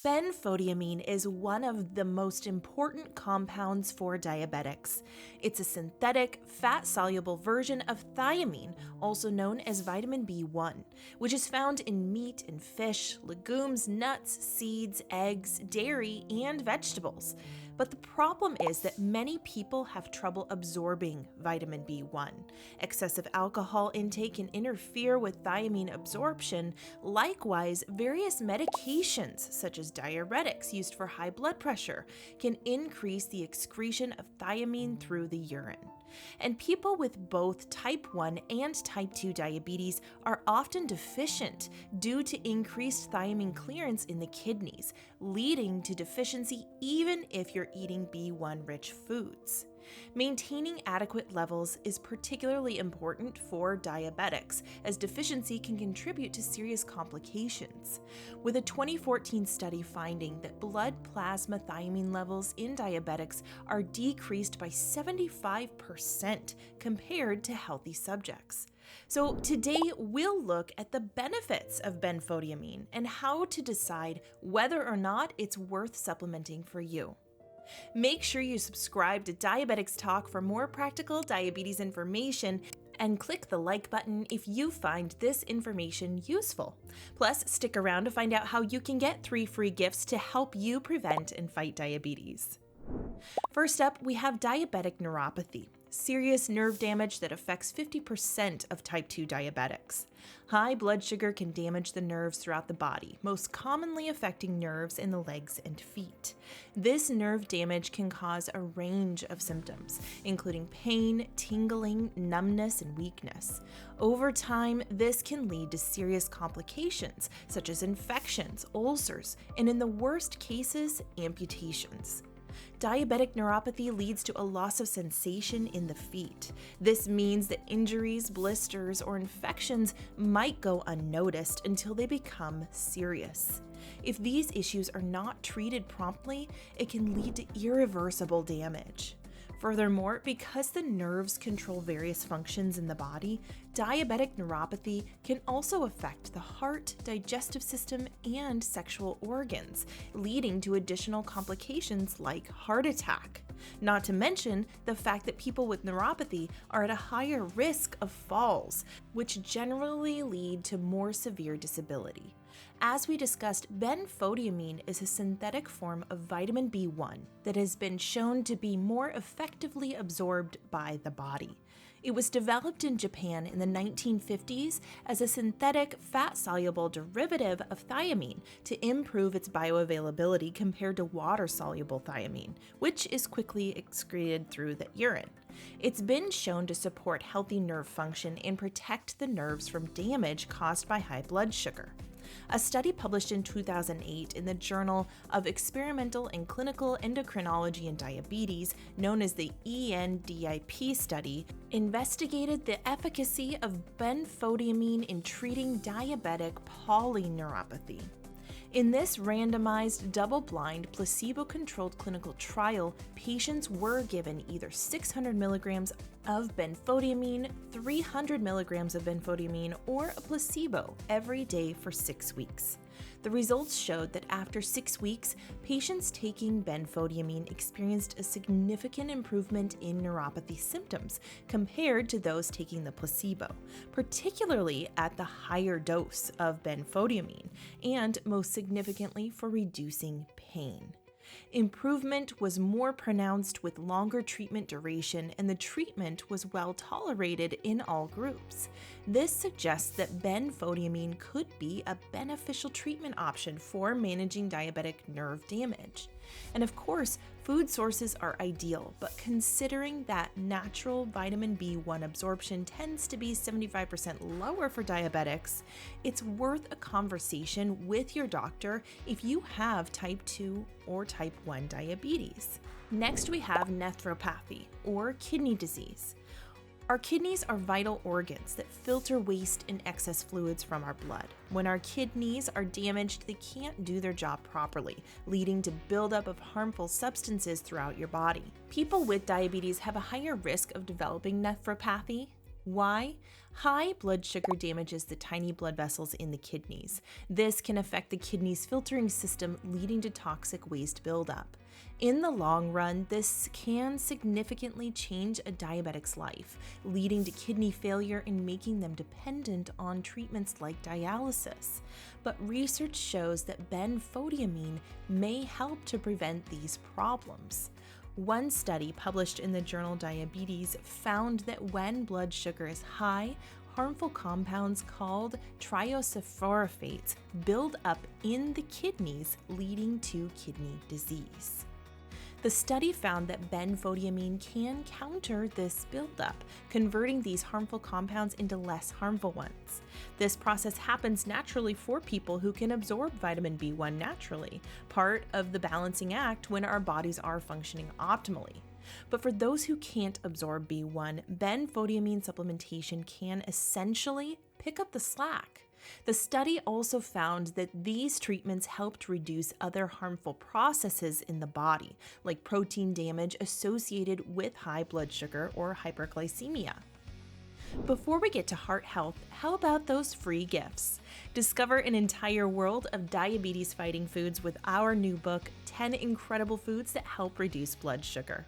Benfotiamine is one of the most important compounds for diabetics. It's a synthetic, fat-soluble version of thiamine, also known as vitamin B1, which is found in meat and fish, legumes, nuts, seeds, eggs, dairy, and vegetables. But the problem is that many people have trouble absorbing vitamin B1. Excessive alcohol intake can interfere with thiamine absorption. Likewise, various medications, such as diuretics used for high blood pressure, can increase the excretion of thiamine through the urine. And people with both type 1 and type 2 diabetes are often deficient due to increased thiamine clearance in the kidneys, leading to deficiency even if you're eating B1-rich foods. Maintaining adequate levels is particularly important for diabetics, as deficiency can contribute to serious complications. With a 2014 study finding that blood plasma thiamine levels in diabetics are decreased by 75% compared to healthy subjects. So today we'll look at the benefits of benfotiamine and how to decide whether or not it's worth supplementing for you. Make sure you subscribe to Diabetics Talk for more practical diabetes information, and click the like button if you find this information useful. Plus, stick around to find out how you can get 3 free gifts to help you prevent and fight diabetes. First up, we have diabetic neuropathy, serious nerve damage that affects 50% of type 2 diabetics. High blood sugar can damage the nerves throughout the body, most commonly affecting nerves in the legs and feet. This nerve damage can cause a range of symptoms, including pain, tingling, numbness, and weakness. Over time, this can lead to serious complications, such as infections, ulcers, and in the worst cases, amputations. Diabetic neuropathy leads to a loss of sensation in the feet. This means that injuries, blisters, or infections might go unnoticed until they become serious. If these issues are not treated promptly, it can lead to irreversible damage. Furthermore, because the nerves control various functions in the body, diabetic neuropathy can also affect the heart, digestive system, and sexual organs, leading to additional complications like heart attack. Not to mention the fact that people with neuropathy are at a higher risk of falls, which generally lead to more severe disability. As we discussed, benfotiamine is a synthetic form of vitamin B1 that has been shown to be more effectively absorbed by the body. It was developed in Japan in the 1950s as a synthetic fat-soluble derivative of thiamine to improve its bioavailability compared to water-soluble thiamine, which is quickly excreted through the urine. It's been shown to support healthy nerve function and protect the nerves from damage caused by high blood sugar. A study published in 2008 in the Journal of Experimental and Clinical Endocrinology and Diabetes, known as the ENDIP study, investigated the efficacy of benfotiamine in treating diabetic polyneuropathy. In this randomized, double-blind, placebo-controlled clinical trial, patients were given either 600 milligrams of benfotiamine, 300 milligrams of benfotiamine, or a placebo every day for 6 weeks. The results showed that after 6 weeks, patients taking benfotiamine experienced a significant improvement in neuropathy symptoms compared to those taking the placebo, particularly at the higher dose of benfotiamine, and most significantly for reducing pain. Improvement was more pronounced with longer treatment duration, and the treatment was well tolerated in all groups. This suggests that benfotiamine could be a beneficial treatment option for managing diabetic nerve damage. And of course, food sources are ideal, but considering that natural vitamin B1 absorption tends to be 75% lower for diabetics, it's worth a conversation with your doctor if you have type 2 or type 1 diabetes. Next, we have nephropathy, or kidney disease. Our kidneys are vital organs that filter waste and excess fluids from our blood. When our kidneys are damaged, they can't do their job properly, leading to buildup of harmful substances throughout your body. People with diabetes have a higher risk of developing nephropathy. Why? High blood sugar damages the tiny blood vessels in the kidneys. This can affect the kidney's filtering system, leading to toxic waste buildup. In the long run, this can significantly change a diabetic's life, leading to kidney failure and making them dependent on treatments like dialysis. But research shows that benfotiamine may help to prevent these problems. One study published in the journal Diabetes found that when blood sugar is high, harmful compounds called triosaphorafates build up in the kidneys, leading to kidney disease. The study found that benfotiamine can counter this buildup, converting these harmful compounds into less harmful ones. This process happens naturally for people who can absorb vitamin B1 naturally, part of the balancing act when our bodies are functioning optimally. But for those who can't absorb B1, benfotiamine supplementation can essentially pick up the slack. The study also found that these treatments helped reduce other harmful processes in the body, like protein damage associated with high blood sugar or hyperglycemia. Before we get to heart health, how about those free gifts? Discover an entire world of diabetes-fighting foods with our new book, 10 Incredible Foods That Help Reduce Blood Sugar.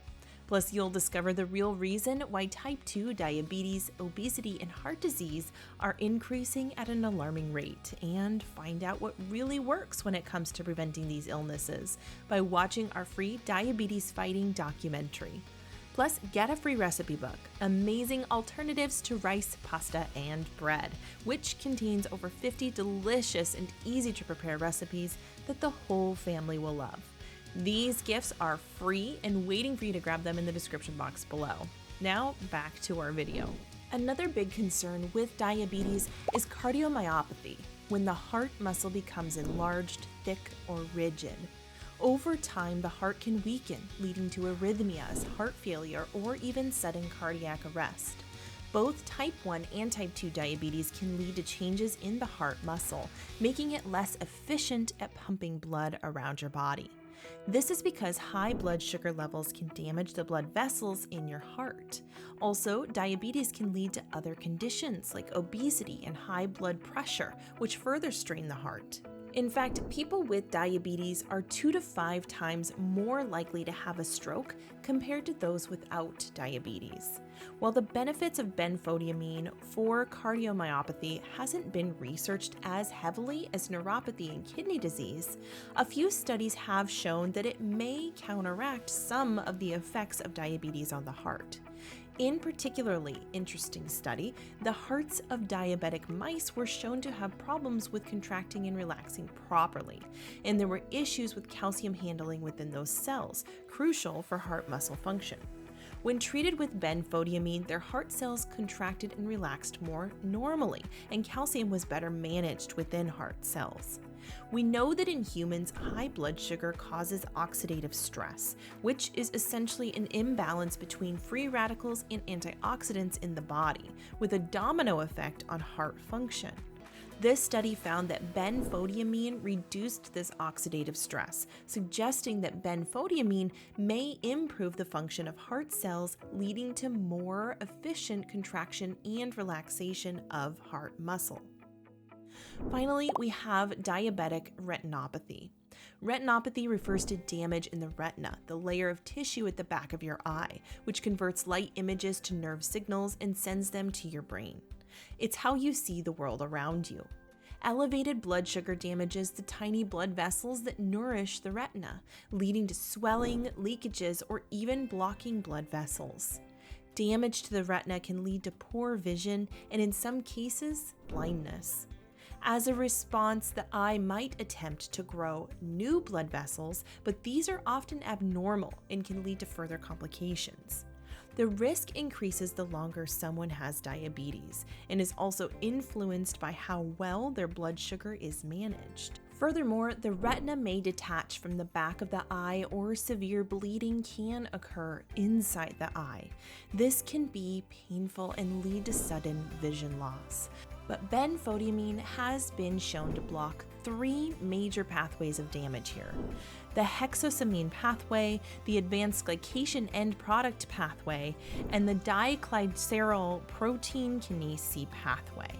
Plus, you'll discover the real reason why type 2 diabetes, obesity, and heart disease are increasing at an alarming rate, and find out what really works when it comes to preventing these illnesses by watching our free diabetes fighting documentary. Plus, get a free recipe book, Amazing Alternatives to Rice, Pasta, and Bread, which contains over 50 delicious and easy to prepare recipes that the whole family will love. These gifts are free and waiting for you to grab them in the description box below. Now, back to our video. Another big concern with diabetes is cardiomyopathy, when the heart muscle becomes enlarged, thick, or rigid. Over time, the heart can weaken, leading to arrhythmias, heart failure, or even sudden cardiac arrest. Both type 1 and type 2 diabetes can lead to changes in the heart muscle, making it less efficient at pumping blood around your body. This is because high blood sugar levels can damage the blood vessels in your heart. Also, diabetes can lead to other conditions like obesity and high blood pressure, which further strain the heart. In fact, people with diabetes are 2 to 5 times more likely to have a stroke compared to those without diabetes. While the benefits of benfotiamine for cardiomyopathy hasn't been researched as heavily as neuropathy and kidney disease, a few studies have shown that it may counteract some of the effects of diabetes on the heart. In particularly interesting study, the hearts of diabetic mice were shown to have problems with contracting and relaxing properly, and there were issues with calcium handling within those cells, crucial for heart muscle function. When treated with benfotiamine, their heart cells contracted and relaxed more normally, and calcium was better managed within heart cells. We know that in humans, high blood sugar causes oxidative stress, which is essentially an imbalance between free radicals and antioxidants in the body, with a domino effect on heart function. This study found that benfotiamine reduced this oxidative stress, suggesting that benfotiamine may improve the function of heart cells, leading to more efficient contraction and relaxation of heart muscle. Finally, we have diabetic retinopathy. Retinopathy refers to damage in the retina, the layer of tissue at the back of your eye, which converts light images to nerve signals and sends them to your brain. It's how you see the world around you. Elevated blood sugar damages the tiny blood vessels that nourish the retina, leading to swelling, leakages, or even blocking blood vessels. Damage to the retina can lead to poor vision and, in some cases, blindness. As a response, the eye might attempt to grow new blood vessels, but these are often abnormal and can lead to further complications. The risk increases the longer someone has diabetes and is also influenced by how well their blood sugar is managed. Furthermore, the retina may detach from the back of the eye, or severe bleeding can occur inside the eye. This can be painful and lead to sudden vision loss. But benfotiamine has been shown to block three major pathways of damage here: the hexosamine pathway, the advanced glycation end product pathway, and the diglycerol protein kinase C pathway.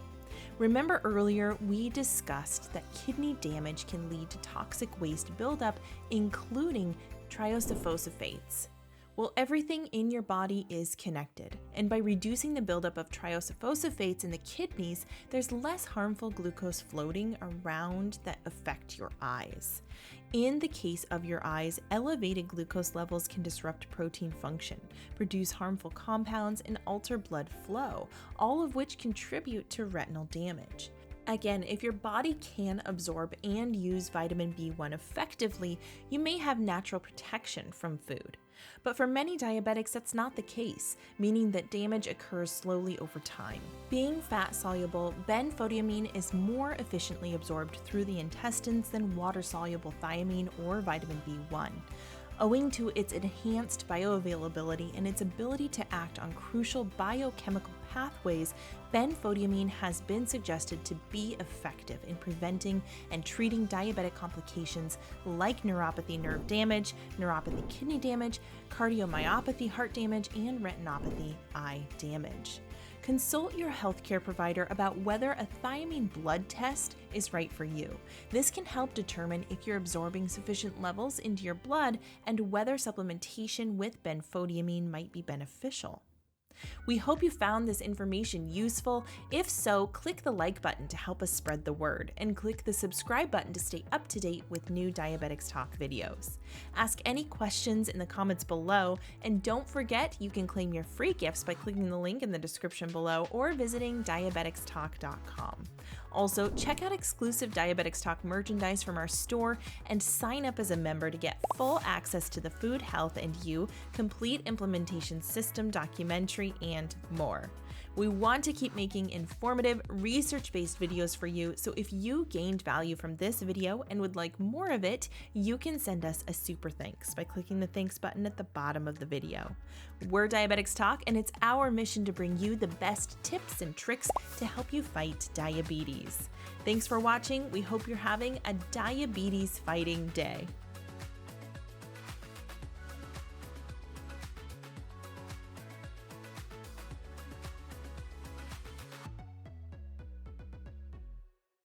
Remember earlier, we discussed that kidney damage can lead to toxic waste buildup, including triosophosphates. Well, everything in your body is connected, and by reducing the buildup of triosophosphates in the kidneys, there's less harmful glucose floating around that affect your eyes. In the case of your eyes, elevated glucose levels can disrupt protein function, produce harmful compounds, and alter blood flow, all of which contribute to retinal damage. Again, if your body can absorb and use vitamin B1 effectively, you may have natural protection from food. But for many diabetics, that's not the case, meaning that damage occurs slowly over time. Being fat-soluble, benfotiamine is more efficiently absorbed through the intestines than water-soluble thiamine or vitamin B1. Owing to its enhanced bioavailability and its ability to act on crucial biochemical pathways, benfotiamine has been suggested to be effective in preventing and treating diabetic complications like neuropathy nerve damage, neuropathy kidney damage, cardiomyopathy heart damage, and retinopathy eye damage. Consult your healthcare provider about whether a thiamine blood test is right for you. This can help determine if you're absorbing sufficient levels into your blood and whether supplementation with benfotiamine might be beneficial. We hope you found this information useful. If so, click the like button to help us spread the word, and click the subscribe button to stay up to date with new Diabetics Talk videos. Ask any questions in the comments below, and don't forget you can claim your free gifts by clicking the link in the description below or visiting diabeticstalk.com. Also, check out exclusive Diabetics Talk merchandise from our store and sign up as a member to get full access to the Food, Health, and You Complete Implementation System documentary and more. We want to keep making informative, research-based videos for you, so if you gained value from this video and would like more of it, you can send us a super thanks by clicking the thanks button at the bottom of the video. We're Diabetics Talk, and it's our mission to bring you the best tips and tricks to help you fight diabetes. Thanks for watching. We hope you're having a diabetes-fighting day.